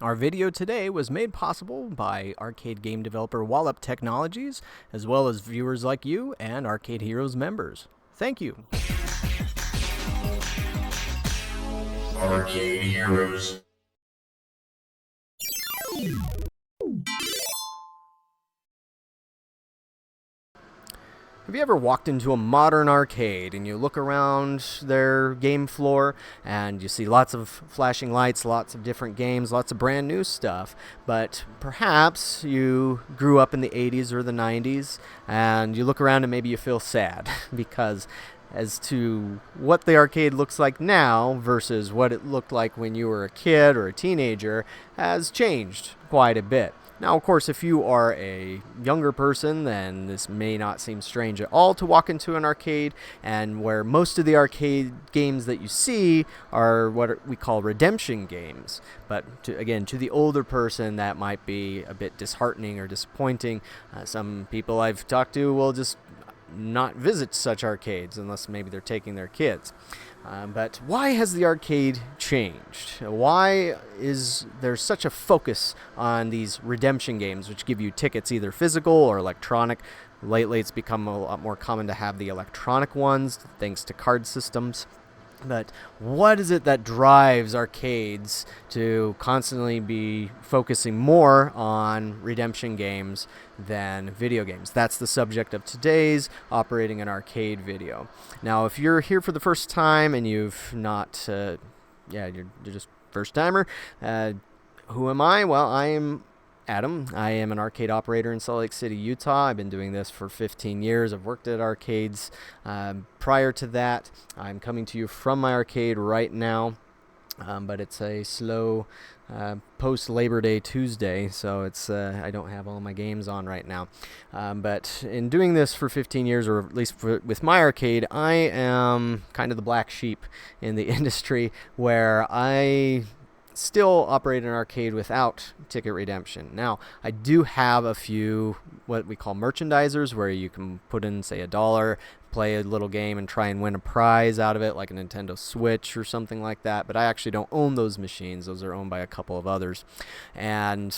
Our video today was made possible by arcade game developer Wallop Technologies, as well as viewers like you and Arcade Heroes members. Thank you. Arcade Heroes. Have you ever walked into a modern arcade and you look around their game floor and you see lots of flashing lights, lots of different games, lots of brand new stuff, but perhaps you grew up in the 80s or the 90s and you look around and maybe you feel sad because as to what the arcade looks like now versus what it looked like when you were a kid or a teenager has changed quite a bit. Now, of course, if you are a younger person, then this may not seem strange at all to walk into an arcade, and where most of the arcade games that you see are what we call redemption games. But again, to the older person, that might be a bit disheartening or disappointing. Some people I've talked to will just not visit such arcades unless maybe they're taking their kids. But why has the arcade changed? Why is there such a focus on these redemption games, which give you tickets either physical or electronic? Lately, it's become a lot more common to have the electronic ones, thanks to card systems. But what is it that drives arcades to constantly be focusing more on redemption games than video games? That's the subject of today's Operating an Arcade video. Now, if you're here for the first time and you've not, you're just first timer, who am I? Well, I am Adam. I am an arcade operator in Salt Lake City, Utah. I've been doing this for 15 years. I've worked at arcades. Prior to that, I'm coming to you from my arcade right now, but it's a slow post-Labor Day Tuesday, so it's I don't have all my games on right now. But in doing this for 15 years, or at least with my arcade, I am kind of the black sheep in the industry where I still operate an arcade without ticket redemption. Now, I do have a few what we call merchandisers where you can put in, say, $1, play a little game and try and win a prize out of it, like a Nintendo Switch or something like that. But I actually don't own those machines. Those are owned by a couple of others. And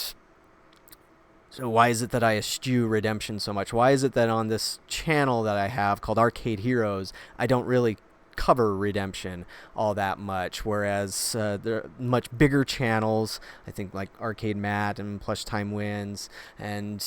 so why is it that I eschew redemption so much? Why is it that on this channel that I have called Arcade Heroes, I don't really cover redemption all that much, whereas there are much bigger channels, I think like Arcade Matt and Plush Time Wins and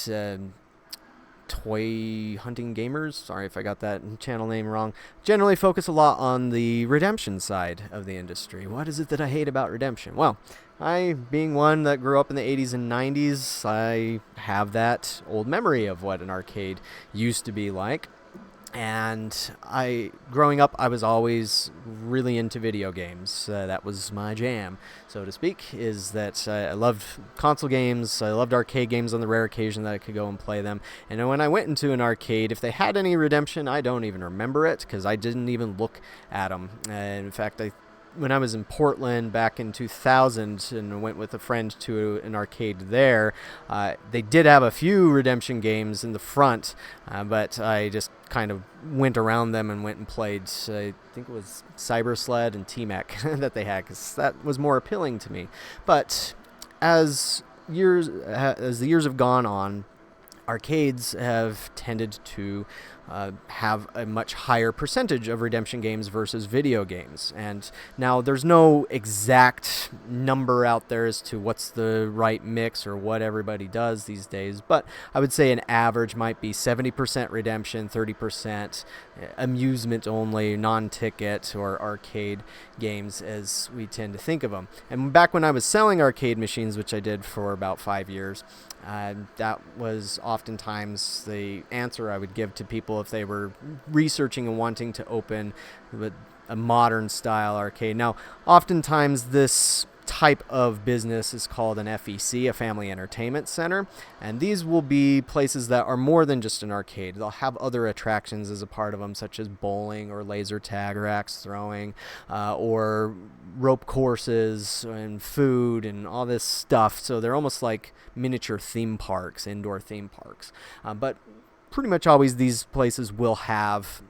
Toy Hunting Gamers, sorry if I got that channel name wrong, generally focus a lot on the redemption side of the industry. What is it that I hate about redemption? Well, I, being one that grew up in the 80s and 90s, I have that old memory of what an arcade used to be like. And growing up, I was always really into video games. That was my jam, so to speak, is that I loved console games. I loved arcade games on the rare occasion that I could go and play them. And when I went into an arcade, if they had any redemption, I don't even remember it because I didn't even look at them. In fact, when I was in Portland back in 2000 and went with a friend to an arcade there, they did have a few redemption games in the front, but I just kind of went around them and went and played, I think it was Cyber Sled and T-Mech that they had, because that was more appealing to me. But as the years have gone on, arcades have tended to have a much higher percentage of redemption games versus video games. And now there's no exact number out there as to what's the right mix or what everybody does these days, but I would say an average might be 70% redemption, 30% amusement only, non-ticket or arcade games as we tend to think of them. And back when I was selling arcade machines, which I did for about 5 years, that was oftentimes the answer I would give to people if they were researching and wanting to open a modern style arcade. Now, oftentimes this type of business is called an FEC, a Family Entertainment Center, and these will be places that are more than just an arcade. They'll have other attractions as a part of them, such as bowling or laser tag or axe throwing, or rope courses and food and all this stuff. So they're almost like miniature theme parks, indoor theme parks. But pretty much always these places will have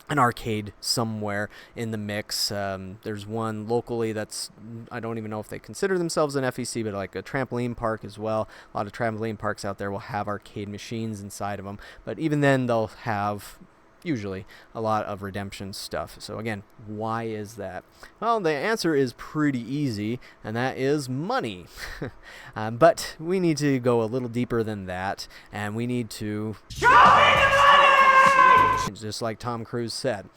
an arcade somewhere in the mix. There's one locally that's, I don't even know if they consider themselves an FEC, but like a trampoline park as well. A lot of trampoline parks out there will have arcade machines inside of them, but even then they'll have usually a lot of redemption stuff. So again, why is that? Well, the answer is pretty easy, and that is money. But we need to go a little deeper than that, and we need to show me the money, just like Tom Cruise said.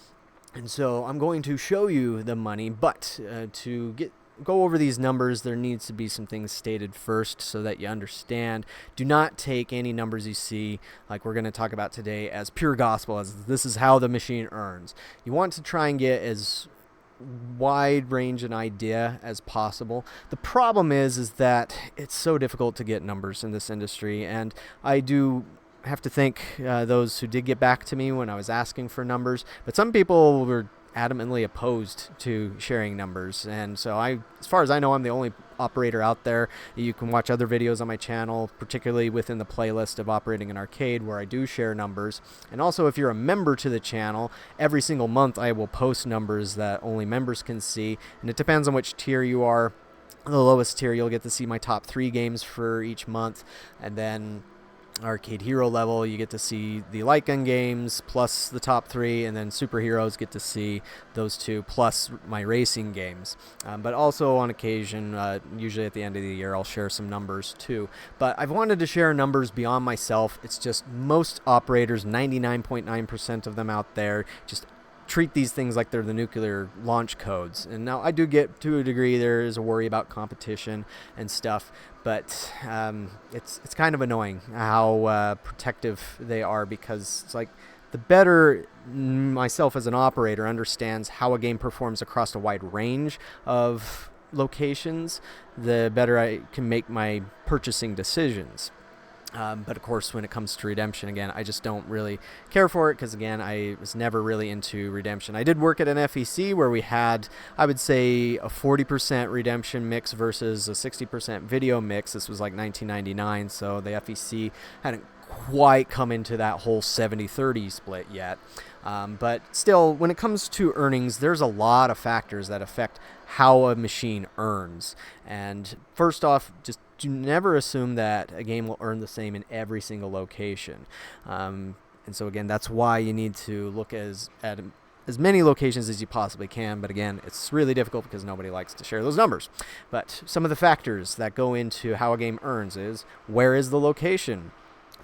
And so I'm going to show you the money, but to go over these numbers, there needs to be some things stated first so that you understand. Do not take any numbers you see, like we're going to talk about today, as pure gospel, as this is how the machine earns. You want to try and get as wide range an idea as possible. The problem is that it's so difficult to get numbers in this industry, and I do have to thank those who did get back to me when I was asking for numbers, but some people were adamantly opposed to sharing numbers, and so as far as I know, I'm the only operator out there. You can watch other videos on my channel, particularly within the playlist of Operating an Arcade, where I do share numbers. And also, if you're a member to the channel, every single month I will post numbers that only members can see, and it depends on which tier you are. The lowest tier, you'll get to see my top 3 games for each month, and then Arcade Hero level, you get to see the light gun games plus the top 3, and then Superheroes get to see those 2 plus my racing games. But also on occasion, usually at the end of the year, I'll share some numbers too. But I've wanted to share numbers beyond myself. It's just most operators, 99.9% of them out there, just treat these things like they're the nuclear launch codes. And now I do get, to a degree, there is a worry about competition and stuff, but it's kind of annoying how protective they are, because it's like the better myself as an operator understands how a game performs across a wide range of locations, the better I can make my purchasing decisions. But of course, when it comes to redemption, again, I just don't really care for it, because again, I was never really into redemption. I did work at an FEC where we had, I would say, a 40% redemption mix versus a 60% video mix. This was like 1999, so the FEC hadn't quite come into that whole 70-30 split yet. But still, when it comes to earnings, there's a lot of factors that affect how a machine earns. And first off, just do never assume that a game will earn the same in every single location. And so again, that's why you need to look at as many locations as you possibly can. But again, it's really difficult because nobody likes to share those numbers. But some of the factors that go into how a game earns is, where is the location?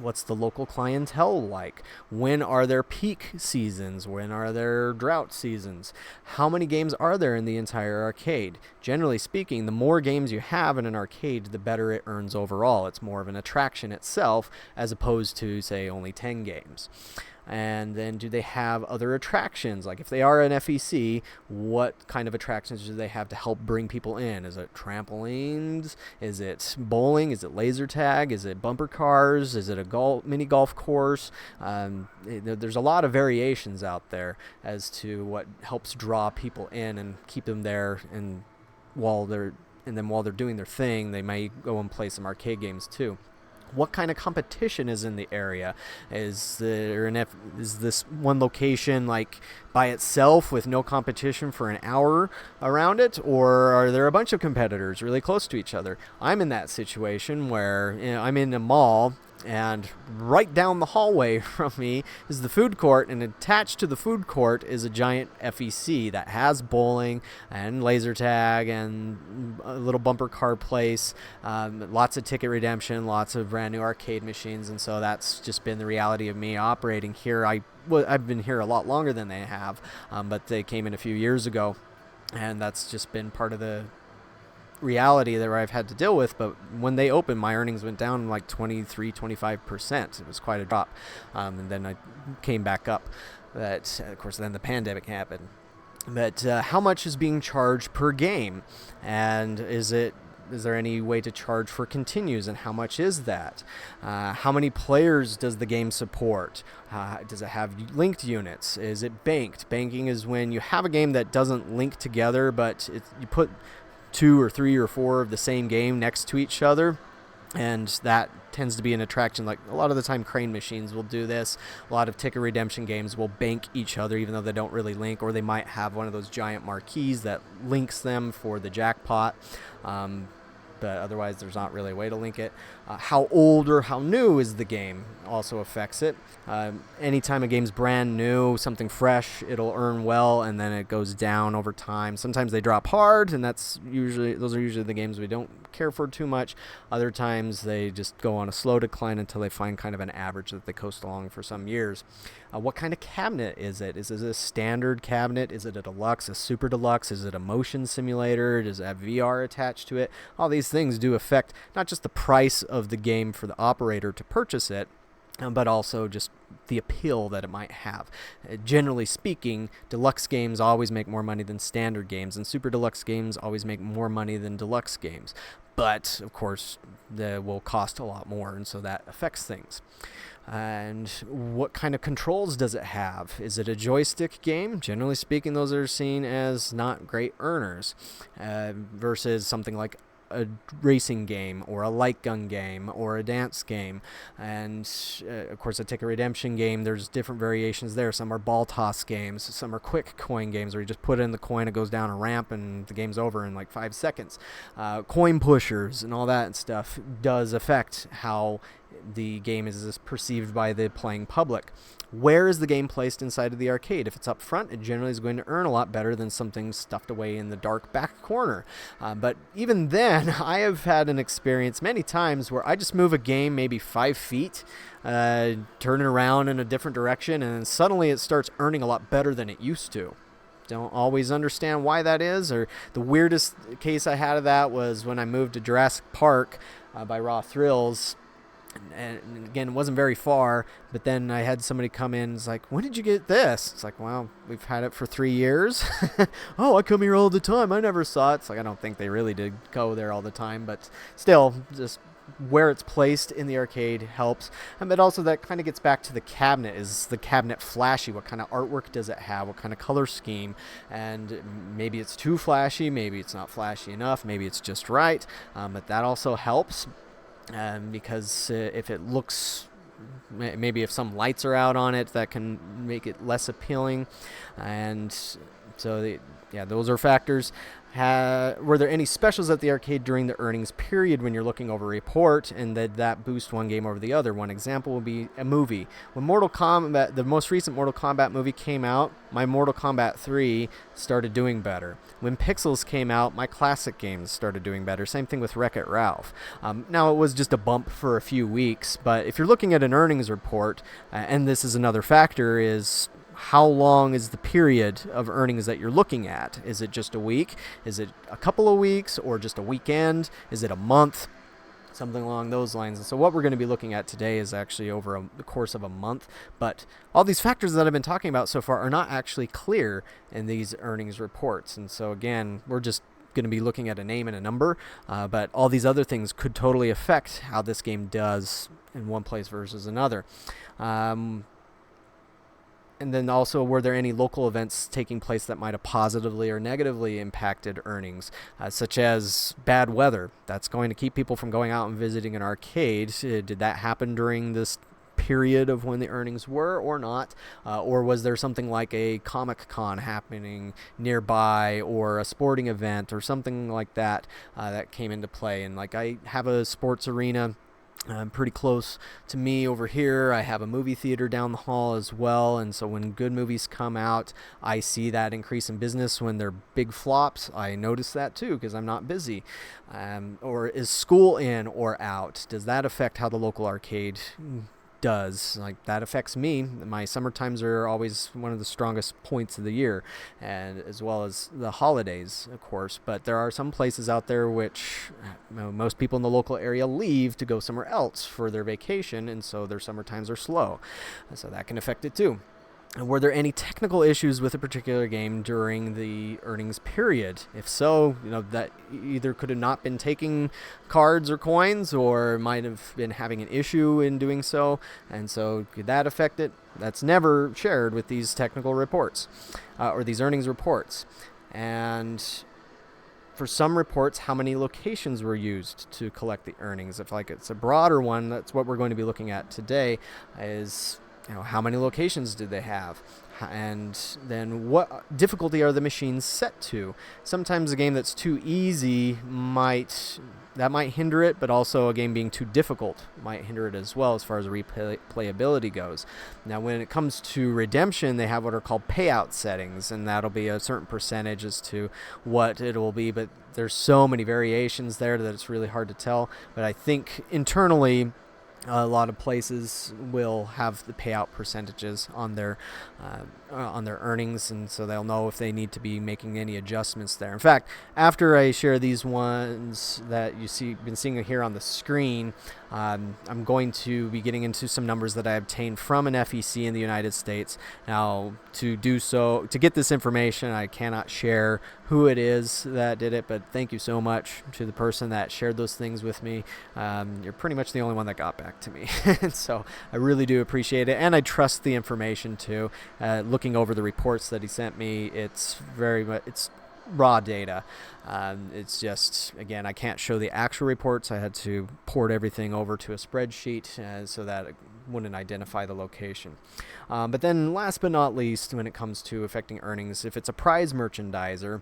What's the local clientele like? When are there peak seasons? When are there drought seasons? How many games are there in the entire arcade? Generally speaking, the more games you have in an arcade, the better it earns overall. It's more of an attraction itself, as opposed to, say, only 10 games. And then, do they have other attractions? Like if they are an FEC, what kind of attractions do they have to help bring people in? Is it trampolines? Is it bowling? Is it laser tag? Is it bumper cars? Is it a mini golf course? There's a lot of variations out there as to what helps draw people in and keep them there. And while they're doing their thing, they may go and play some arcade games too. What kind of competition is in the area? Is this one location like by itself with no competition for an hour around it, or are there a bunch of competitors really close to each other? I'm in that situation where I'm in a mall, and right down the hallway from me is the food court, and attached to the food court is a giant FEC that has bowling and laser tag and a little bumper car place, lots of ticket redemption, lots of brand new arcade machines. And so that's just been the reality of me operating here. I've been here a lot longer than they have, but they came in a few years ago, and that's just been part of the reality that I've had to deal with. But when they opened, my earnings went down like 23-25%. It was quite a drop, and then I came back up. But of course, then the pandemic happened. But how much is being charged per game, and is there any way to charge for continues, and how much is that? How many players does the game support? Does it have linked units? Is it banked? Banking is when you have a game that doesn't link together, but you put 2 or 3 or 4 of the same game next to each other, And that tends to be an attraction. Like a lot of the time, crane machines will do this. A lot of ticket redemption games will bank each other, even though they don't really link, or they might have one of those giant marquees that links them for the jackpot. But otherwise there's not really a way to link it. How old or how new is the game also affects it. Anytime a game's brand new, something fresh, it'll earn well, and then it goes down over time. Sometimes they drop hard, and those are usually the games we don't care for too much. Other times they just go on a slow decline until they find kind of an average that they coast along for some years. What kind of cabinet is it? Is it a standard cabinet? Is it a deluxe, a super deluxe? Is it a motion simulator? Does it have VR attached to it? All these things do affect not just the price of the game for the operator to purchase it, but also just the appeal that it might have. Generally speaking, deluxe games always make more money than standard games, and super deluxe games always make more money than deluxe games. But, of course, they will cost a lot more, and so that affects things. And what kind of controls does it have? Is it a joystick game? Generally speaking, those are seen as not great earners, versus something like a racing game or a light gun game or a dance game. And of course, a ticket redemption game, there's different variations there. Some are ball toss games, some are quick coin games where you just put in the coin, it goes down a ramp, and the game's over in like 5 seconds. Coin pushers and all that stuff does affect how the game is perceived by the playing public. Where is the game placed inside of the arcade? If it's up front, it generally is going to earn a lot better than something stuffed away in the dark back corner. But even then, I have had an experience many times where I just move a game maybe 5 feet, turn it around in a different direction, and then suddenly it starts earning a lot better than it used to. Don't always understand why that is. Or the weirdest case I had of that was when I moved to Jurassic Park by Raw Thrills. And again, it wasn't very far, but then I had somebody come in and it's like, when did you get this? It's like, well, we've had it for 3 years. Oh, I come here all the time. I never saw it. It's like, I don't think they really did go there all the time, but still, just where it's placed in the arcade helps. But also that kind of gets back to the cabinet. Is the cabinet flashy? What kind of artwork does it have? What kind of color scheme? And maybe it's too flashy, maybe it's not flashy enough, maybe it's just right, but that also helps. Because if it looks, maybe if some lights are out on it, that can make it less appealing. And so, those are factors. Were there any specials at the arcade during the earnings period when you're looking over a report, and that boost one game over the other? One example would be a movie. When Mortal Kombat, the most recent Mortal Kombat movie came out, my Mortal Kombat 3 started doing better. When Pixels came out, my classic games started doing better. Same thing with Wreck-It Ralph. Now, it was just a bump for a few weeks, but if you're looking at an earnings report, and this is another factor, is how long is the period of earnings that you're looking at? Is it just a week? Is it a couple of weeks, or just a weekend? Is it a month? Something along those lines. And so what we're going to be looking at today is actually over the course of a month. But all these factors that I've been talking about so far are not actually clear in these earnings reports. And so again, we're just going to be looking at a name and a number, but all these other things could totally affect how this game does in one place versus another. And then also, were there any local events taking place that might have positively or negatively impacted earnings, such as bad weather? That's going to keep people from going out and visiting an arcade. Did that happen during this period of when the earnings were or not? Or was there something like a Comic-Con happening nearby, or a sporting event or something like that that came into play? And like, I have a sports arena pretty close to me over here. I have a movie theater down the hall as well, and so when good movies come out, I see that increase in business. When they're big flops, I notice that too, because I'm not busy. Or is school in or out? Does that affect how the local arcade does? Like, that affects me. My summer times are always one of the strongest points of the year, and as well as the holidays, of course. But there are some places out there which most people in the local area leave to go somewhere else for their vacation, and so their summer times are slow, so that can affect it too. Were there any technical issues with a particular game during the earnings period? If so, that either could have not been taking cards or coins, or might have been having an issue in doing so, and so could that affect it? That's never shared with these technical reports, or these earnings reports. And for some reports, how many locations were used to collect the earnings. If like it's a broader one, that's what we're going to be looking at today, is how many locations did they have, and then what difficulty are the machines set to. Sometimes a game that's too easy might hinder it, but also a game being too difficult might hinder it as well as far as replayability goes. Now, when it comes to Redemption, they have what are called payout settings, and that'll be a certain percentage as to what it will be, but there's so many variations there that it's really hard to tell. But I think internally, a lot of places will have the payout percentages on their earnings, and so they'll know if they need to be making any adjustments there. In fact, after I share these ones that been seeing here on the screen, I'm going to be getting into some numbers that I obtained from an FEC in the United States. Now, to get this information, I cannot share who it is that did it, but thank you so much to the person that shared those things with me. You're pretty much the only one that got back to me. So I really do appreciate it, and I trust the information too. Looking over the reports that he sent me, it's raw data. It's just, again, I can't show the actual reports. I had to port everything over to a spreadsheet so that it wouldn't identify the location. But then last but not least, when it comes to affecting earnings, if it's a prize merchandiser,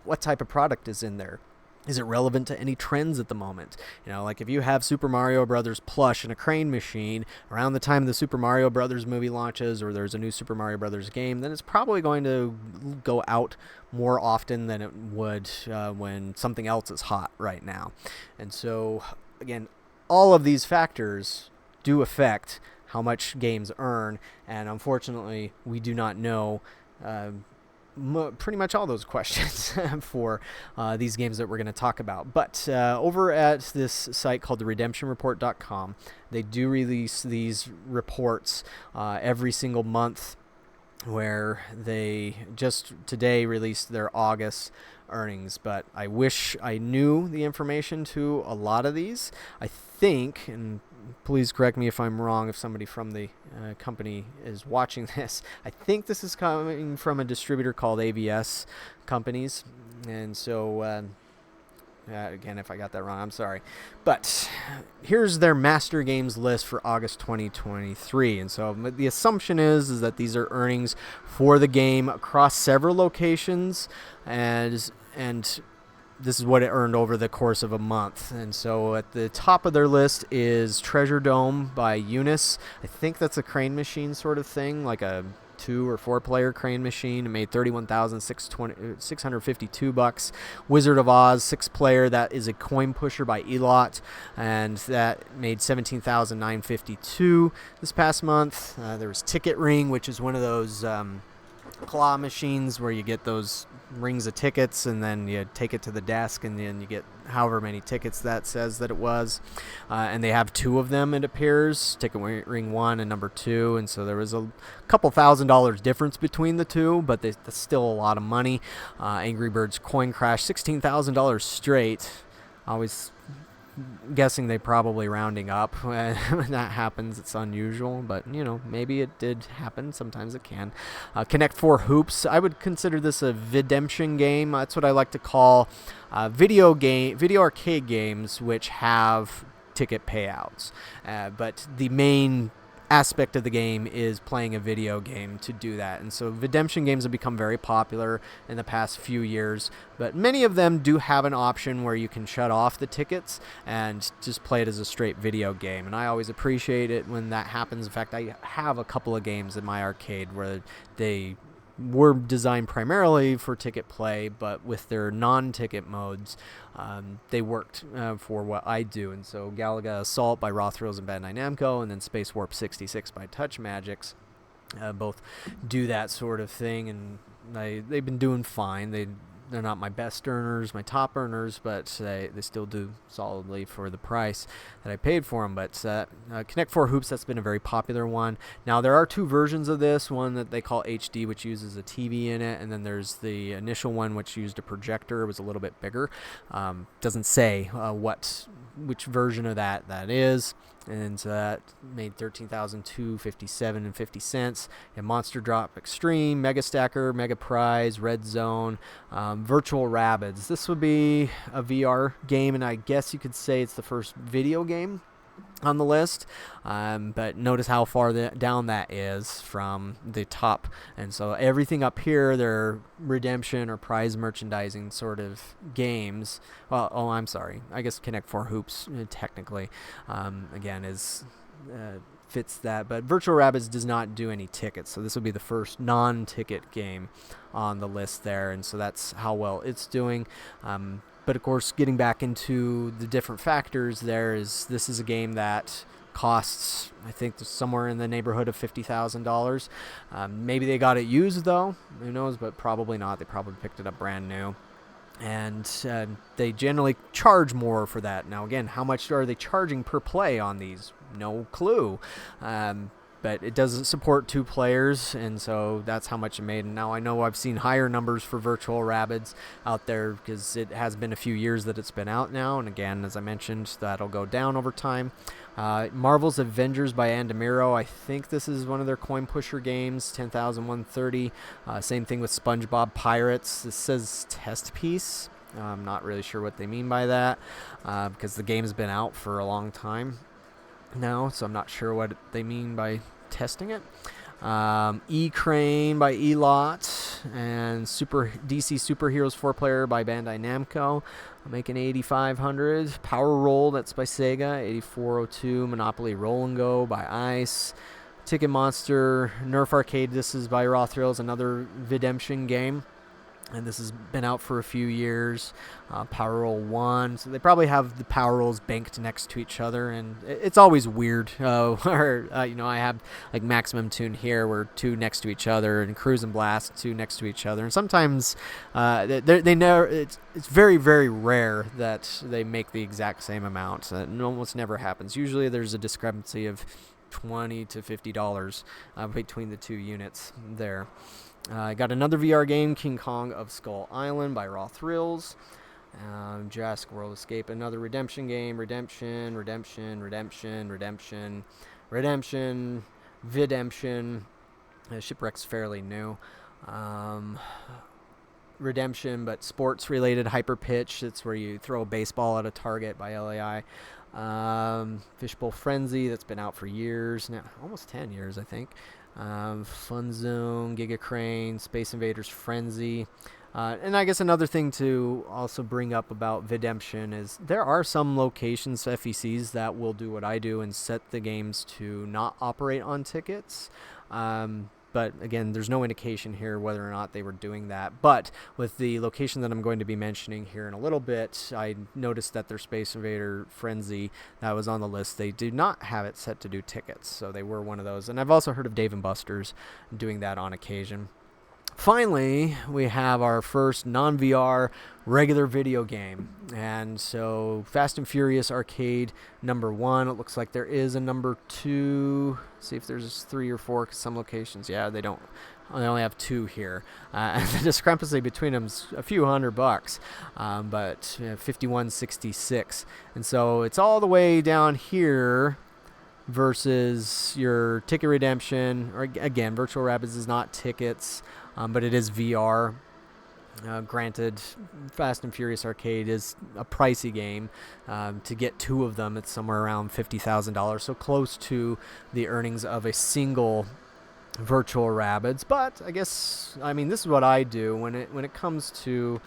what type of product is in there? Is it relevant to any trends at the moment? Like if you have Super Mario Brothers plush and a crane machine around the time the Super Mario Brothers movie launches, or there's a new Super Mario Brothers game, then it's probably going to go out more often than it would when something else is hot right now. And so, again, all of these factors do affect how much games earn, and unfortunately, we do not know pretty much all those questions for these games that we're going to talk about. But over at this site called the redemptionreport.com, they do release these reports every single month, where they just today released their August earnings. But I wish I knew the information to a lot of these. I think, and please correct me if I'm wrong, if somebody from the company is watching this, I think this is coming from a distributor called AVS Companies. And so, again, if I got that wrong, I'm sorry. But here's their master games list for August 2023. And so the assumption is that these are earnings for the game across several locations, and this is what it earned over the course of a month. And so at the top of their list is Treasure Dome by Eunice. I think that's a crane machine sort of thing, like a 2 or 4 player crane machine. It made $31,652. Wizard of Oz 6 player, that is a coin pusher by Elot, and that made $17,952 this past month. There was Ticket Ring, which is one of those claw machines where you get those rings of tickets and then you take it to the desk and then you get however many tickets that says that it was, and they have 2 of them, it appears, Ticket Ring 1 and number 2, and so there was a couple $1,000 difference between the two, but that's still a lot of money. Angry Birds Coin Crash, $16,000 straight. Always guessing they probably rounding up. When that happens, it's unusual, but maybe it did happen. Sometimes it can. Connect 4 Hoops, I would consider this a redemption game. That's what I like to call video arcade games which have ticket payouts, but the main aspect of the game is playing a video game to do that. And so redemption games have become very popular in the past few years, but many of them do have an option where you can shut off the tickets and just play it as a straight video game, and I always appreciate it when that happens. In fact, I have a couple of games in my arcade where they were designed primarily for ticket play, but with their non-ticket modes, they worked for what I do. And so Galaga Assault by Raw Thrills and Bandai Namco, and then Space Warp 66 by Touch Magics, both do that sort of thing, and they've been doing fine. They're not my best earners, my top earners, but they still do solidly for the price that I paid for them. But Connect 4 Hoops, that's been a very popular one. Now, there are 2 versions of this, one that they call HD, which uses a TV in it, and then there's the initial one, which used a projector. It was a little bit bigger. Doesn't say which version of that is. And so that made $13,257.50. And Monster Drop Extreme, Mega Stacker, Mega Prize, Red Zone, Virtual Rabbids. This would be a VR game, and I guess you could say it's the first video game on the list, but notice how far down that is from the top. And so everything up here, they're redemption or prize merchandising sort of games. Well, I'm sorry, I guess Connect 4 Hoops technically again is fits that, but Virtual Rabbids does not do any tickets, so this will be the first non-ticket game on the list there, and so that's how well it's doing. But of course, getting back into the different factors, this is a game that costs, I think, somewhere in the neighborhood of $50,000. Maybe they got it used, though. Who knows? But probably not. They probably picked it up brand new. And they generally charge more for that. Now, again, how much are they charging per play on these? No clue. But it doesn't support 2 players, and so that's how much it made. And now I know I've seen higher numbers for Virtual Rabbids out there because it has been a few years that it's been out now. And again, as I mentioned, that'll go down over time. Marvel's Avengers by Andamiro. I think this is one of their coin pusher games, 10,130. Same thing with SpongeBob Pirates. This says test piece. I'm not really sure what they mean by that because the game's been out for a long time now, so I'm not sure what they mean by testing it. E-Crane by E-Lot, and DC Superheroes 4-player by Bandai Namco, making $8,500. Power Roll, that's by Sega, $8,402. Monopoly Roll and Go by ICE. Ticket Monster Nerf Arcade, this is by Raw Thrills, another redemption game. And this has been out for a few years. Power Roll 1. So they probably have the Power Rolls banked next to each other. And it's always weird. I have like Maximum Tune here where 2 next to each other, and Cruise and Blast 2 next to each other. And sometimes they never. It's very, very rare that they make the exact same amount. It almost never happens. Usually there's a discrepancy of $20 to $50 between the 2 units there. I got another VR game, King Kong of Skull Island by Raw Thrills. Jurassic World Escape, another redemption game. Redemption. Shipwreck's fairly new. Redemption, but sports-related. Hyper Pitch, it's where you throw a baseball at a target by LAI. Fishbowl Frenzy, that's been out for years now, almost 10 years, I think. Fun Zone, Giga Crane, Space Invaders Frenzy. And I guess another thing to also bring up about Videmption is there are some locations, FECs, that will do what I do and set the games to not operate on tickets. But again, there's no indication here whether or not they were doing that. But with the location that I'm going to be mentioning here in a little bit, I noticed that their Space Invader Frenzy that was on the list, they do not have it set to do tickets. So they were one of those. And I've also heard of Dave & Buster's doing that on occasion. Finally, we have our first non-VR regular video game. And so Fast and Furious Arcade number 1. It looks like there is a number 2. See if there's 3 or 4, because some locations, they don't. They only have 2 here. And the discrepancy between them is a few $100, but $51.66. And so it's all the way down here versus your ticket redemption. Or again, Virtual Rabbids is not tickets, but it is VR. Granted, Fast and Furious Arcade is a pricey game. To get 2 of them, it's somewhere around $50,000, so close to the earnings of a single Virtual Rabbids. But I guess, this is what I do when it comes to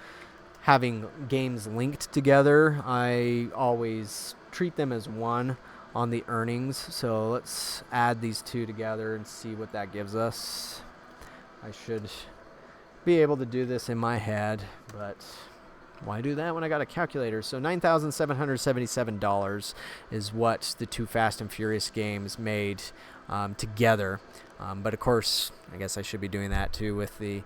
having games linked together. I always treat them as one on the earnings. So let's add these 2 together and see what that gives us. I should be able to do this in my head, but why do that when I got a calculator? So $9,777 is what the 2 Fast and Furious games made together. But of course, I guess I should be doing that too with the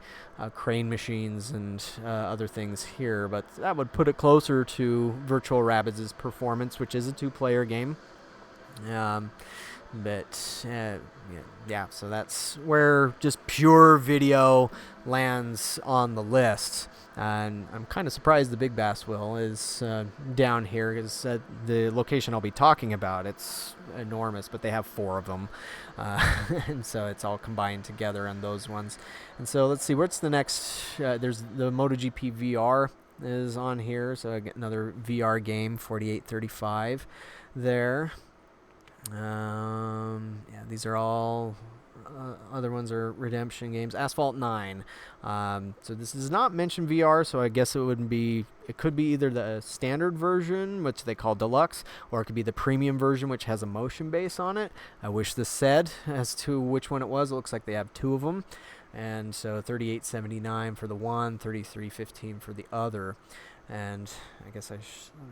crane machines and other things here. But that would put it closer to Virtual Rabbids' performance, which is a 2-player game. But yeah, so that's where just pure video lands on the list. And I'm kind of surprised the Big Bass Wheel is down here, because the location I'll be talking about, it's enormous, but they have 4 of them. And so it's all combined together on those ones. And so let's see, what's the next? There's the MotoGP VR is on here, so I get another VR game, 4835 there. Yeah, these are all other ones are redemption games. Asphalt 9. So this does not mention VR, so I guess it could be either the standard version, which they call deluxe, or it could be the premium version, which has a motion base on it. I wish this said as to which one it was. It looks like they have 2 of them. And so $38.79 for the one, $33.15 for the other. And I guess let me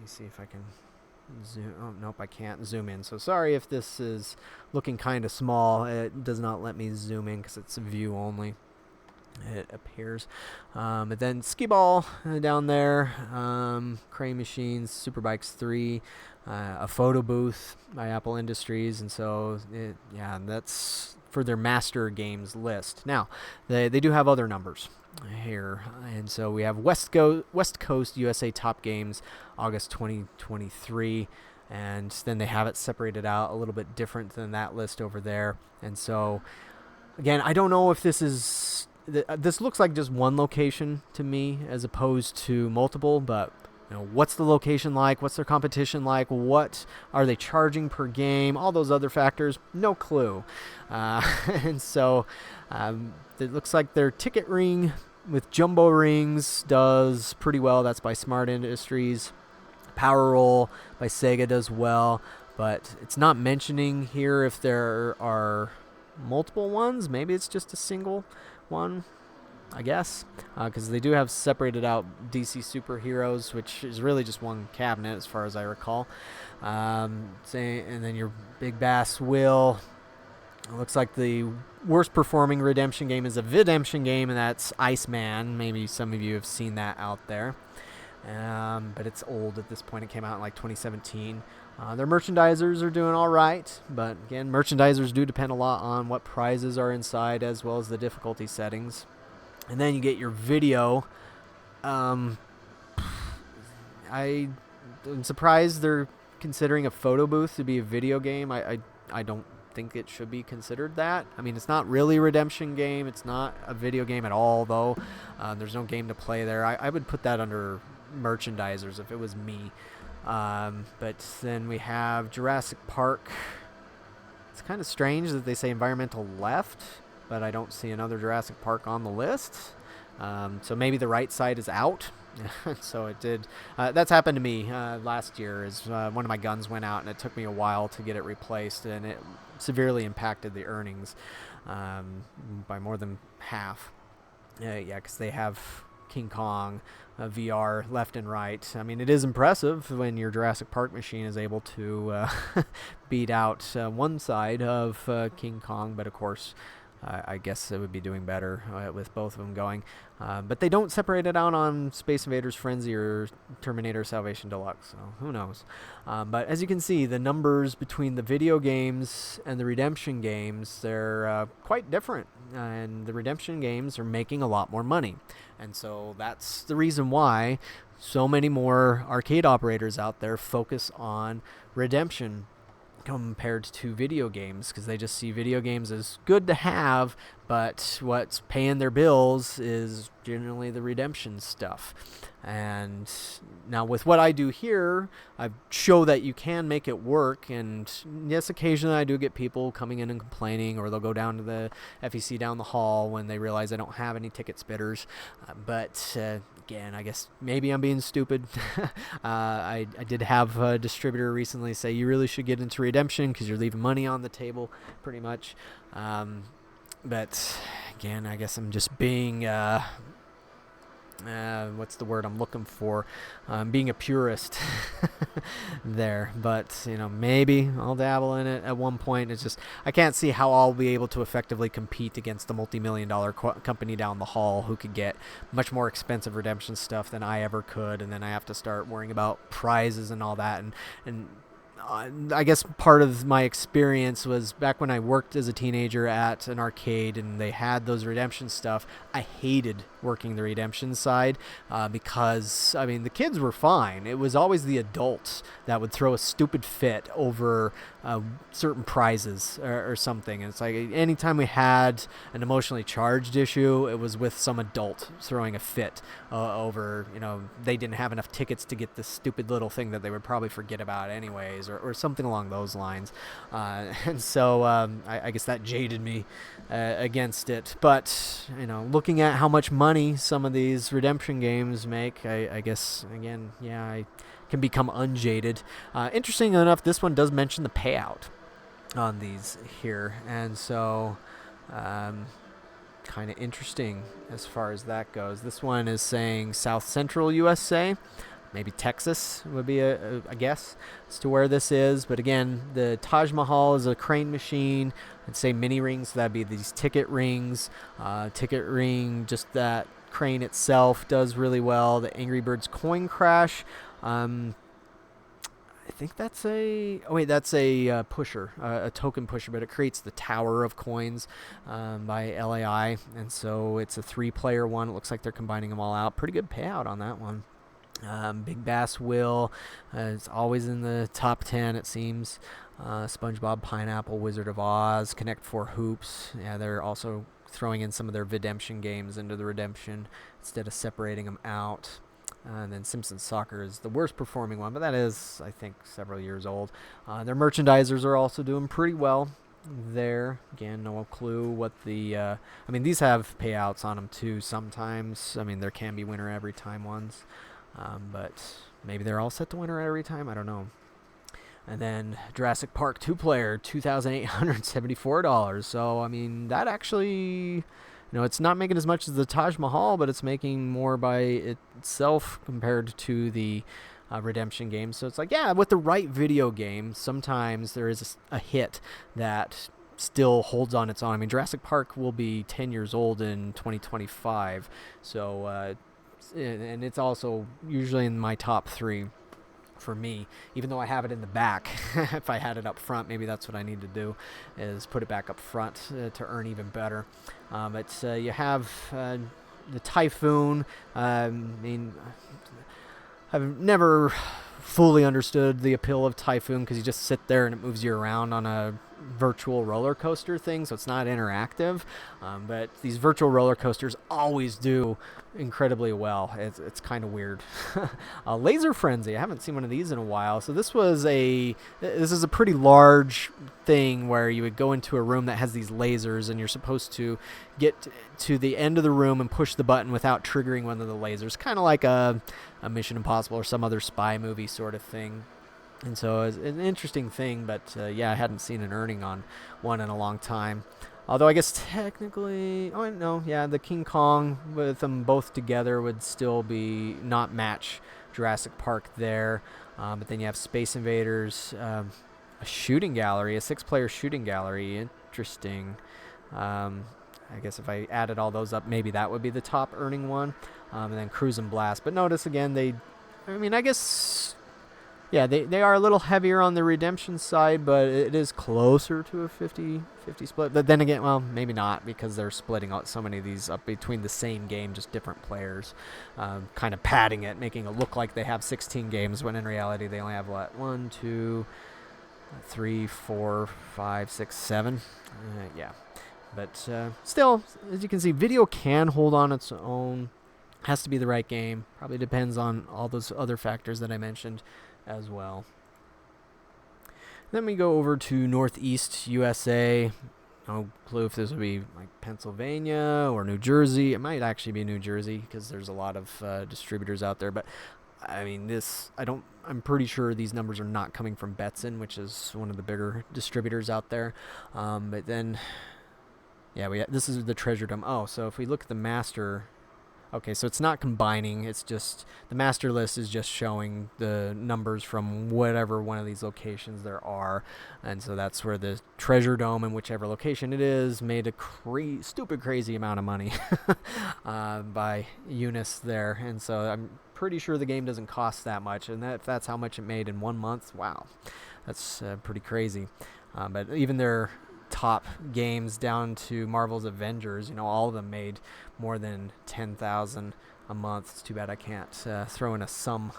see if I can zoom. Oh, nope, I can't zoom in. So sorry if this is looking kind of small. It does not let me zoom in because it's a view only. It appears. But then Skee Ball down there, Crane Machines, Superbikes 3, a photo booth by Apple Industries, and so that's for their master games list. Now, they do have other numbers here, and so we have West Coast USA Top Games, August 2023, and then they have it separated out a little bit different than that list over there. And so, again, I don't know if this looks like just one location to me as opposed to multiple, but what's the location like? What's their competition like? What are they charging per game? All those other factors, no clue. And so it looks like their ticket ring with jumbo rings does pretty well. That's by Smart Industries. Power Roll by Sega does well, but it's not mentioning here if there are multiple ones. Maybe it's just a single one, I guess, because they do have separated out DC Superheroes, which is really just one cabinet as far as I recall. And then your Big Bass Wheel. It looks like the worst performing redemption game is a Videmption game, and that's Iceman. Maybe some of you have seen that out there. But it's old at this point. It came out in like 2017. Their merchandisers are doing all right, but again, merchandisers do depend a lot on what prizes are inside as well as the difficulty settings. And then you get your video. I'm surprised they're considering a photo booth to be a video game. I don't think it should be considered that. I mean, it's not really a redemption game. It's not a video game at all, though. There's no game to play there. I would put that under merchandisers if it was me. But then we have Jurassic Park. It's kind of strange that they say environmental left, but I don't see another Jurassic Park on the list. So maybe the right side is out. So it did. That's happened to me last year. One of my guns went out, and it took me a while to get it replaced, and it severely impacted the earnings by more than half. Because they have King Kong VR left and right. I mean, it is impressive when your Jurassic Park machine is able to beat out one side of King Kong, but of course, I guess it would be doing better with both of them going. But they don't separate it out on Space Invaders Frenzy or Terminator Salvation Deluxe, so who knows. But as you can see, the numbers between the video games and the redemption games, they're quite different. And the redemption games are making a lot more money. And so that's the reason why so many more arcade operators out there focus on redemption compared to video games, because they just see video games as good to have, but what's paying their bills is generally the redemption stuff. And now with what I do here, I show that you can make it work, and yes, occasionally I do get people coming in and complaining, or they'll go down to the FEC down the hall when they realize I don't have any ticket spitters. But again, I guess maybe I'm being stupid. I did have a distributor recently say you really should get into redemption because you're leaving money on the table, pretty much. But again, I guess I'm just being what's the word I'm looking for? Being a purist there. But, maybe I'll dabble in it at one point. It's just, I can't see how I'll be able to effectively compete against the multi-million-dollar company down the hall who could get much more expensive redemption stuff than I ever could. And then I have to start worrying about prizes and all that. And I guess part of my experience was back when I worked as a teenager at an arcade and they had those redemption stuff. I hated working the redemption side because, I mean, the kids were fine. It was always the adults that would throw a stupid fit over certain prizes or something. And it's like anytime we had an emotionally charged issue, it was with some adult throwing a fit over, they didn't have enough tickets to get this stupid little thing that they would probably forget about anyways, or something along those lines. And so I guess that jaded me against it. But, looking at how much money some of these redemption games make, I guess, again, I can become unjaded. Interesting enough, this one does mention the payout on these here. And so kind of interesting as far as that goes. This one is saying South Central USA. Maybe Texas would be a guess as to where this is. But again, the Taj Mahal is a crane machine. I'd say mini rings, so that'd be these ticket rings. Ticket ring, just that crane itself does really well. The Angry Birds Coin Crash. I think that's that's a pusher, a token pusher, but it creates the Tower of Coins by LAI. And so it's a 3-player one. It looks like they're combining them all out. Pretty good payout on that one. Big Bass Will, it's always in the top 10, it seems. SpongeBob Pineapple, Wizard of Oz, Connect 4 Hoops. Yeah, they're also throwing in some of their redemption games into the redemption instead of separating them out. And then Simpsons Soccer is the worst performing one, but that is, I think, several years old. Their merchandisers are also doing pretty well there. Again, no clue what the... these have payouts on them too sometimes. There can be winner every time ones. But maybe they're all set to winner every time. I don't know. And then Jurassic Park 2-player, $2,874. So, that actually... it's not making as much as the Taj Mahal, but it's making more by itself compared to the redemption game. So it's like, with the right video game, sometimes there is a hit that still holds on its own. Jurassic Park will be 10 years old in 2025. So, and it's also usually in my top 3 for me, even though I have it in the back. If I had it up front, maybe that's what I need to do, is put it back up front to earn even better. But you have the Typhoon. I've never fully understood the appeal of Typhoon because you just sit there and it moves you around on a virtual roller coaster thing, so it's not interactive. But these virtual roller coasters always do incredibly well. It's kind of weird. Laser Frenzy, I haven't seen one of these in a while. So this is a pretty large thing where you would go into a room that has these lasers and you're supposed to get to the end of the room and push the button without triggering one of the lasers, kind of like a Mission Impossible or some other spy movie sort of thing. And so it's an interesting thing, but I hadn't seen an earning on one in a long time. Although I guess technically, the King Kong with them both together would still be not match Jurassic Park there. But then you have Space Invaders, a shooting gallery, a 6-player shooting gallery. Interesting. I guess if I added all those up, maybe that would be the top earning one. And then Cruise and Blast. But notice again, they are a little heavier on the redemption side, but it is closer to a 50-50 split. But then again, well, maybe not, because they're splitting out so many of these up between the same game, just different players, kind of padding it, making it look like they have 16 games, when in reality they only have, 1, 2, 3, 4, 5, 6, 7. But still, as you can see, video can hold on its own. Has to be the right game. Probably depends on all those other factors that I mentioned as well. Then we go over to Northeast USA. No clue if this would be like Pennsylvania or New Jersey. It might actually be New Jersey because there's a lot of distributors out there. But I'm pretty sure these numbers are not coming from Betson, which is one of the bigger distributors out there. But then, this is the Treasure Dome. Oh, so if we look at the master. Okay, so it's not combining, it's just, the master list is just showing the numbers from whatever one of these locations there are, and so that's where the Treasure Dome, in whichever location it is, made a stupid crazy amount of money by Eunice there, and so I'm pretty sure the game doesn't cost that much, and if that's how much it made in 1 month, wow. That's pretty crazy. But even their top games down to Marvel's Avengers, all of them made more than 10,000 a month. It's too bad I can't throw in a sum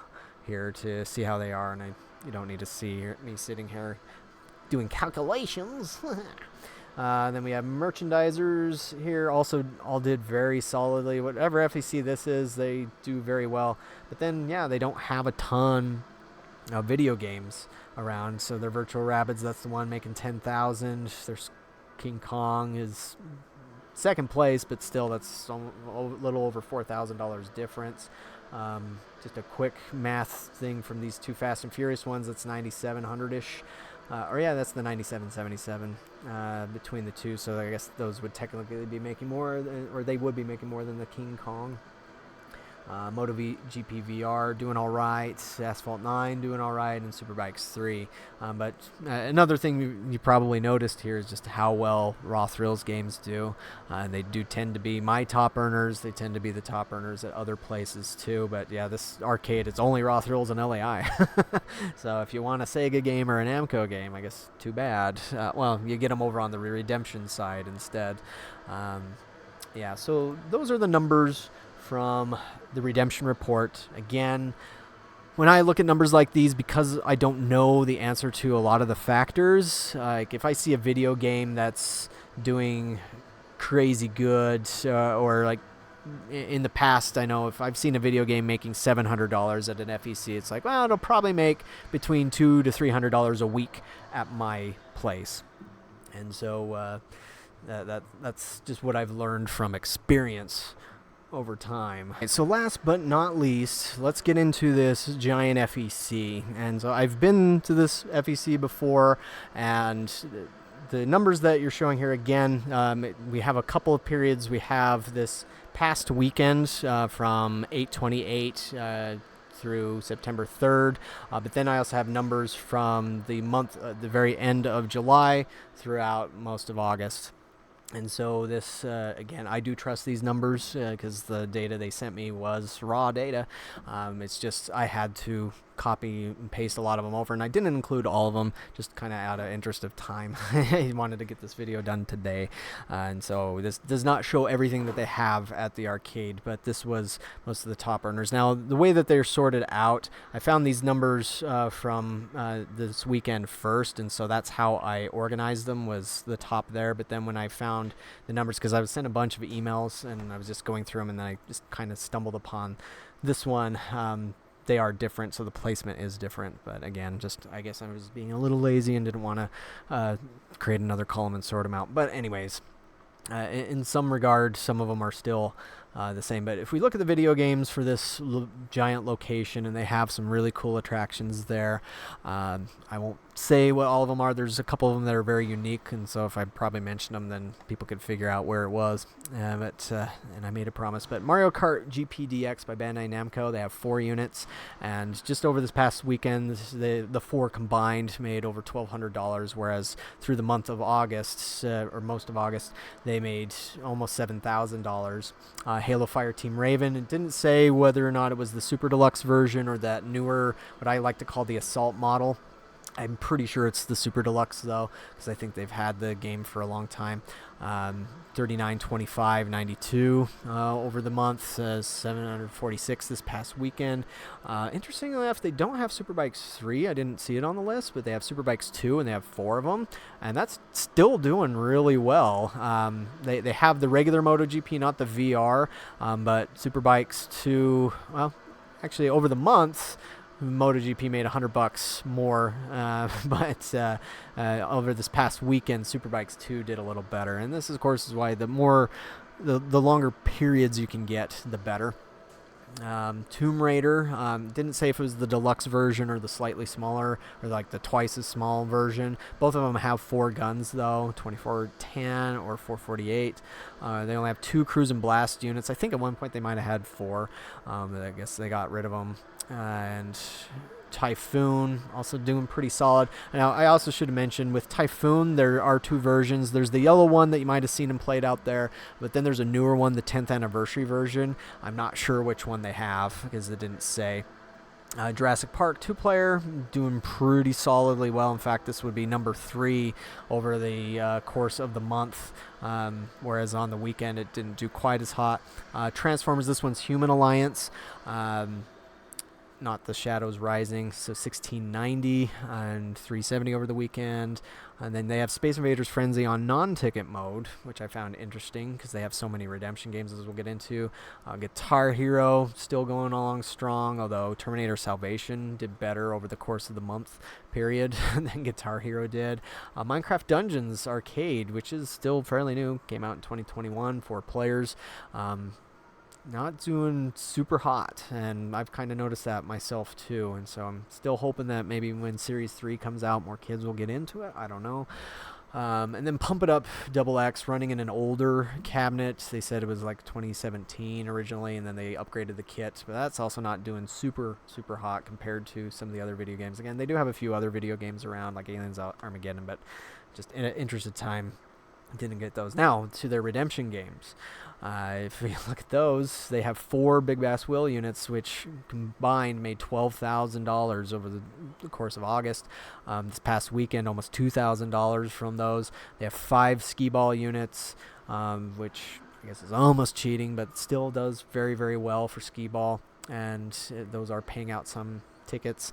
here to see how they are, and you don't need to see me sitting here doing calculations. Then we have merchandisers here, also all did very solidly. Whatever FEC this is, they do very well. But then, they don't have a ton of video games around. So their Virtual Rabbids, that's the one making 10,000. There's King Kong is second place, but still that's a little over $4,000 difference. Just a quick math thing from these two Fast and Furious ones, that's 9,700-ish. That's the 9777 between the two. So I guess those would technically be making more, or they would be making more than the King Kong. MotoGP VR doing all right, Asphalt 9 doing all right, and Superbikes 3. But another thing you probably noticed here is just how well Raw Thrills games do. They do tend to be my top earners. They tend to be the top earners at other places too. But this arcade, it's only Raw Thrills and LAI. So if you want a Sega game or an Namco game, I guess too bad. You get them over on the Redemption side instead. So those are the numbers from the Redemption Report. Again, when I look at numbers like these, because I don't know the answer to a lot of the factors, like if I see a video game that's doing crazy good, or like in the past, I know if I've seen a video game making $700 at an FEC, it's like, well, it'll probably make between $200 to $300 a week at my place. And so that's just what I've learned from experience over time. So last but not least, let's get into this giant FEC. And so I've been to this FEC before, and the numbers that you're showing here again, we have a couple of periods. We have this past weekend from 8/28 through September 3rd, but then I also have numbers from the month, the very end of July throughout most of August. And so this, again, I do trust these numbers because the data they sent me was raw data. It's just I had to copy and paste a lot of them over, and I didn't include all of them, just kind of out of interest of time. I wanted to get this video done today, and so this does not show everything that they have at the arcade, but this was most of the top earners. Now, the way that they're sorted out, I found these numbers from this weekend first, and so that's how I organized them, was the top there. But then when I found the numbers, because I was sent a bunch of emails and I was just going through them, and then I just kind of stumbled upon this one. They are different, so the placement is different. But again, just I guess I was being a little lazy and didn't want to create another column and sort them out. But anyways, in some regard, some of them are still the same. But if we look at the video games for this giant location, and they have some really cool attractions there. I won't say what all of them are. There's a couple of them that are very unique, and so if I probably mentioned them, then people could figure out where it was. And I made a promise. But Mario Kart GP DX by Bandai Namco, they have 4 units, and just over this past weekend, the 4 combined made over $1,200, whereas through the month of August, or most of August, they made almost $7,000. Halo Fire Team Raven, it didn't say whether or not it was the Super Deluxe version or that newer, what I like to call the Assault model. I'm pretty sure it's the Super Deluxe, though, because I think they've had the game for a long time. $39.25.92 over the month, $746 this past weekend. Interestingly enough, they don't have Superbikes 3. I didn't see it on the list, but they have Superbikes 2, and they have 4 of them, and that's still doing really well. They have the regular MotoGP, not the VR, but Superbikes 2, well, actually over the month, MotoGP made $100 more, but over this past weekend, Superbikes 2 did a little better. And this, of course, is why the longer periods you can get, the better. Tomb Raider, didn't say if it was the deluxe version or the slightly smaller, or like the twice as small version. Both of them have 4 guns, though, 2410 or 448. They only have 2 Cruise and Blast units. I think at one point they might have had 4, but I guess they got rid of them. And Typhoon also doing pretty solid. Now, I also should have mentioned with Typhoon, there are 2 versions. There's the yellow one that you might have seen him played out there, but then there's a newer one, the 10th anniversary version. I'm not sure which one they have because it didn't say. Jurassic Park 2-player doing pretty solidly well. In fact, this would be number 3 over the course of the month, whereas on the weekend it didn't do quite as hot. Transformers, this one's Human Alliance. Not the Shadows Rising, so 1690 and 370 over the weekend. And then they have Space Invaders Frenzy on non-ticket mode, which I found interesting because they have so many redemption games, as we'll get into. Guitar Hero still going along strong, although Terminator Salvation did better over the course of the month period than Guitar Hero did. Minecraft Dungeons Arcade, which is still fairly new, came out in 2021 for players. Not doing super hot, and I've kind of noticed that myself too, and so I'm still hoping that maybe when Series 3 comes out, more kids will get into it. I don't know. And then Pump It Up Double X running in an older cabinet. They said it was like 2017 originally, and then they upgraded the kit, but that's also not doing super hot compared to some of the other video games. Again, they do have a few other video games around, like Aliens Armageddon, but just in an interest of time, didn't get those. Now to their redemption games. If we look at those, they have 4 Big Bass Wheel units, which combined made $12,000 over the course of August. This past weekend, almost $2,000 from those. They have 5 skee ball units, which I guess is almost cheating, but still does very well for skee ball. And those are paying out some tickets.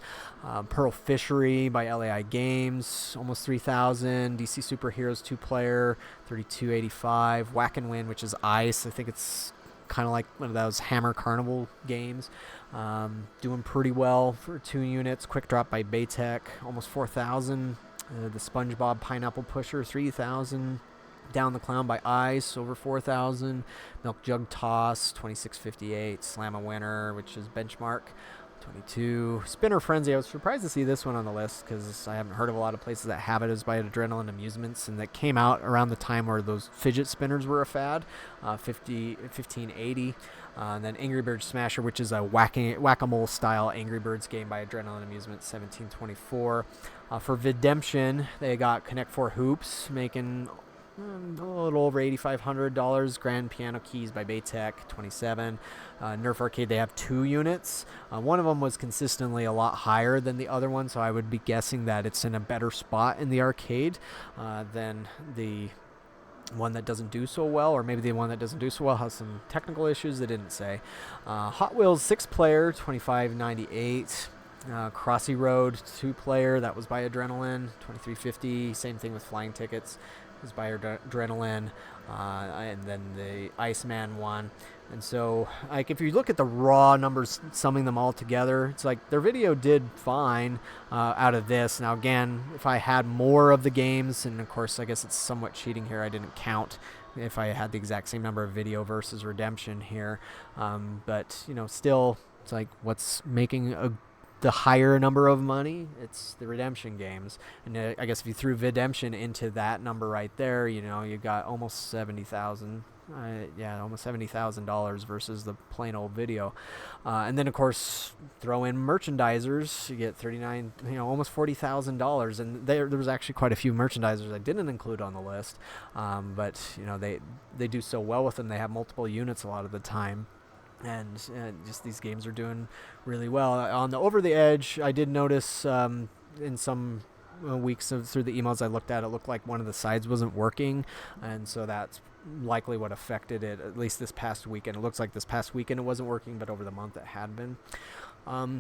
Pearl Fishery by LAI Games, almost 3,000. DC Superheroes 2-player, 32.85. Whack and Win, which is ice. I think it's kind of like one of those Hammer Carnival games. Doing pretty well for 2 units. Quick Drop by Baytech, almost 4,000. The SpongeBob Pineapple Pusher, 3,000. Down the Clown by Ice, over 4,000. Milk Jug Toss, 26.58. Slam a Winner, which is Benchmark, 22. Spinner Frenzy, I was surprised to see this one on the list because I haven't heard of a lot of places that have it. As by Adrenaline Amusements, and that came out around the time where those fidget spinners were a fad. 1580. And then Angry Birds Smasher, which is a whack-a-mole style Angry Birds game by Adrenaline Amusements, 1724. For Redemption, they got Connect 4 Hoops, making a little over $8,500. Grand Piano Keys by Baytech, 27. Nerf Arcade, they have 2 units. One of them was consistently a lot higher than the other one, so I would be guessing that it's in a better spot in the arcade than the one that doesn't do so well, or maybe the one that doesn't do so well has some technical issues. They didn't say. Hot Wheels 6-player, $25.98. Crossy Road 2-player, that was by Adrenaline, $23.50. Same thing with Flying Tickets, was by Adrenaline, and then the Iceman one. And so, like, if you look at the raw numbers, summing them all together, it's like their video did fine out of this. Now, again, if I had more of the games, and of course, I guess it's somewhat cheating here, I didn't count if I had the exact same number of video versus redemption here. But, you know, still, it's like what's making the higher number of money, it's the redemption games. And I guess if you threw redemption into that number right there, you know, you got almost $70,000. Almost $70,000 versus the plain old video. And then, of course, throw in merchandisers, you get almost $40,000. And there was actually quite a few merchandisers I didn't include on the list. But, you know, they do so well with them. They have multiple units a lot of the time. And just these games are doing really well. On the Over the Edge, I did notice in some weeks through the emails I looked at, it looked like one of the sides wasn't working, and so that's likely what affected it, at least this past weekend. It looks like this past weekend it wasn't working, but over the month it had been.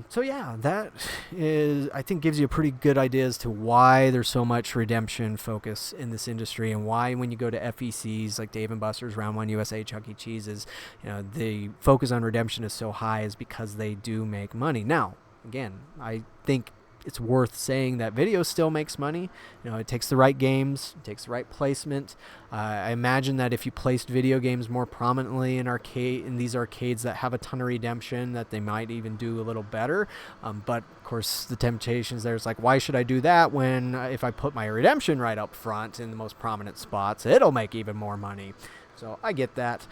So yeah, that is, I think, gives you a pretty good idea as to why there's so much redemption focus in this industry, and why when you go to FECs like Dave & Buster's, Round 1 USA, Chuck E. Cheese's, you know, the focus on redemption is so high is because they do make money. Now, again, I think it's worth saying that video still makes money. You know, it takes the right games, it takes the right placement. I imagine that if you placed video games more prominently in these arcades that have a ton of redemption, that they might even do a little better. But of course, the temptations there's like, why should I do that when if I put my redemption right up front in the most prominent spots, it'll make even more money. So I get that.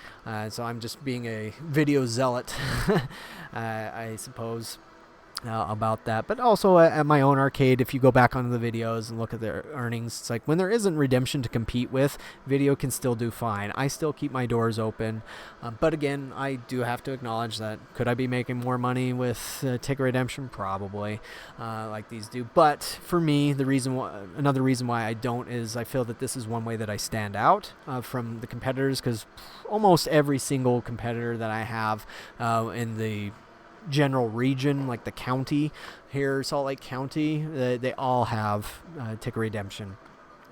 So I'm just being a video zealot, I suppose. about that. But also at my own arcade, if you go back onto the videos and look at their earnings, it's like when there isn't redemption to compete with, video can still do fine. I still keep my doors open. But again, I do have to acknowledge that could I be making more money with ticket redemption? Probably, like these do. But for me, another reason why I don't is I feel that this is one way that I stand out from the competitors, because almost every single competitor that I have in the general region, like the county here, Salt Lake County, they all have ticket redemption.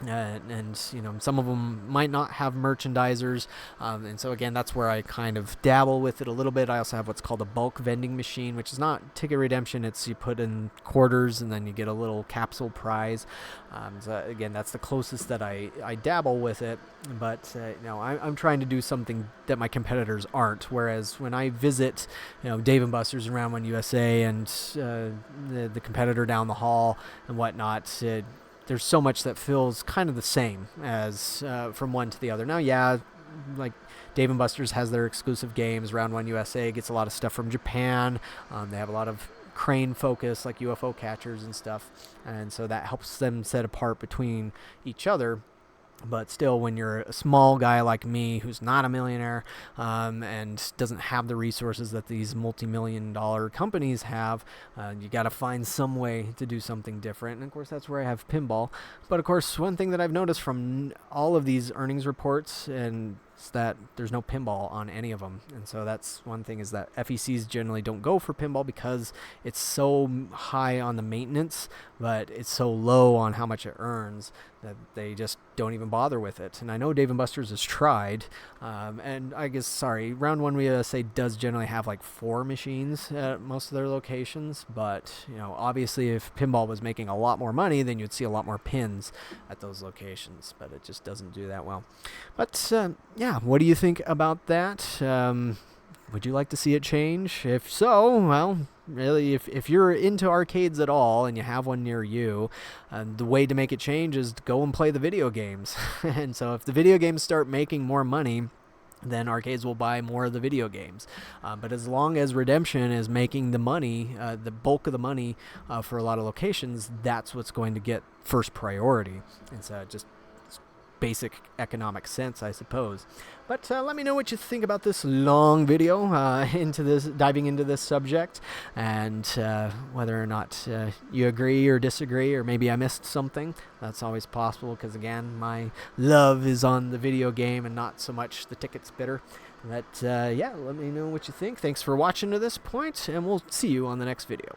And some of them might not have merchandisers, and so again, that's where I kind of dabble with it a little bit. I also have what's called a bulk vending machine, which is not ticket redemption. It's you put in quarters and then you get a little capsule prize. So again, that's the closest that I dabble with it. But I'm trying to do something that my competitors aren't. Whereas when I visit, Dave and Buster's and Round One USA and the competitor down the hall and whatnot, there's so much that feels kind of the same as from one to the other. Now, yeah, like Dave & Buster's has their exclusive games. Round One USA gets a lot of stuff from Japan. They have a lot of crane focus, like UFO catchers and stuff, and so that helps them set apart between each other. But still, when you're a small guy like me who's not a millionaire and doesn't have the resources that these multi-million-dollar companies have, you got to find some way to do something different. And, of course, that's where I have pinball. But, of course, one thing that I've noticed from all of these earnings reports is that there's no pinball on any of them. And so that's one thing, is that FECs generally don't go for pinball because it's so high on the maintenance, but it's so low on how much it earns that they just don't even bother with it. And I know Dave & Buster's has tried, and I guess, Round One USA does generally have like 4 machines at most of their locations, but obviously if pinball was making a lot more money, then you'd see a lot more pins at those locations, but it just doesn't do that well. But yeah, what do you think about that? Would you like to see it change? If so, well, really, if you're into arcades at all and you have one near you, the way to make it change is to go and play the video games. And so if the video games start making more money, then arcades will buy more of the video games. But as long as redemption is making the money, the bulk of the money for a lot of locations, that's what's going to get first priority. And so just basic economic sense, I suppose. But let me know what you think about this long video diving into this subject, and whether or not you agree or disagree, or maybe I missed something. That's always possible, because again, my love is on the video game and not so much the tickets bidder. But yeah, let me know what you think. Thanks for watching to this point, and we'll see you on the next video.